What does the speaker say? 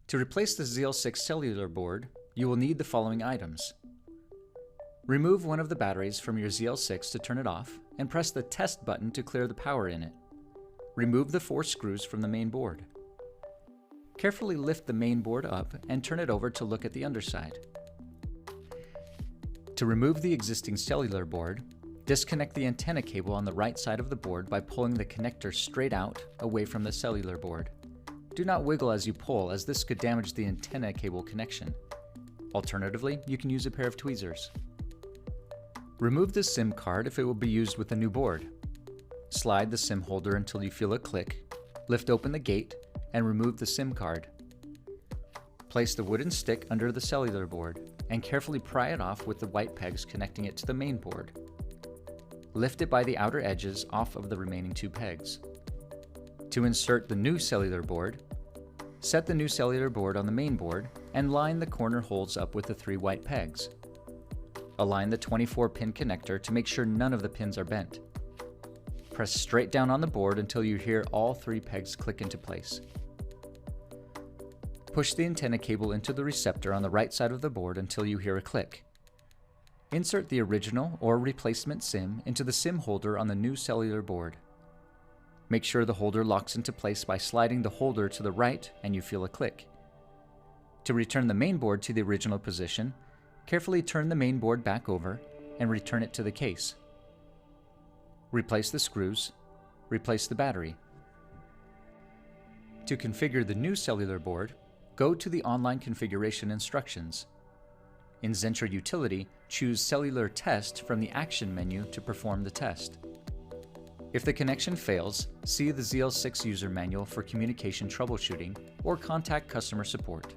To replace the ZL6 cellular board, you will need the following items. Remove one of the batteries from your ZL6 to turn it off and press the test button to clear the power in it. Remove the 4 screws from the main board. Carefully lift the main board up and turn it over to look at the underside. To remove the existing cellular board, disconnect the antenna cable on the right side of the board by pulling the connector straight out away from the cellular board. Do not wiggle as you pull, as this could damage the antenna cable connection. Alternatively, you can use a pair of tweezers. Remove the SIM card if it will be used with the new board. Slide the SIM holder until you feel a click, lift open the gate, and remove the SIM card. Place the wooden stick under the cellular board and carefully pry it off with the white pegs connecting it to the main board. Lift it by the outer edges off of the remaining 2 pegs. To insert the new cellular board, set the new cellular board on the main board and line the corner holes up with the 3 white pegs. Align the 24-pin connector to make sure none of the pins are bent. Press straight down on the board until you hear all 3 pegs click into place. Push the antenna cable into the receptor on the right side of the board until you hear a click. Insert the original or replacement SIM into the SIM holder on the new cellular board. Make sure the holder locks into place by sliding the holder to the right and you feel a click. To return the main board to the original position, carefully turn the main board back over and return it to the case. Replace the screws. Replace the battery. To configure the new cellular board, go to the online configuration instructions. In Zentra Utility, choose Cellular Test from the Action menu to perform the test. If the connection fails, see the ZL6 user manual for communication troubleshooting or contact customer support.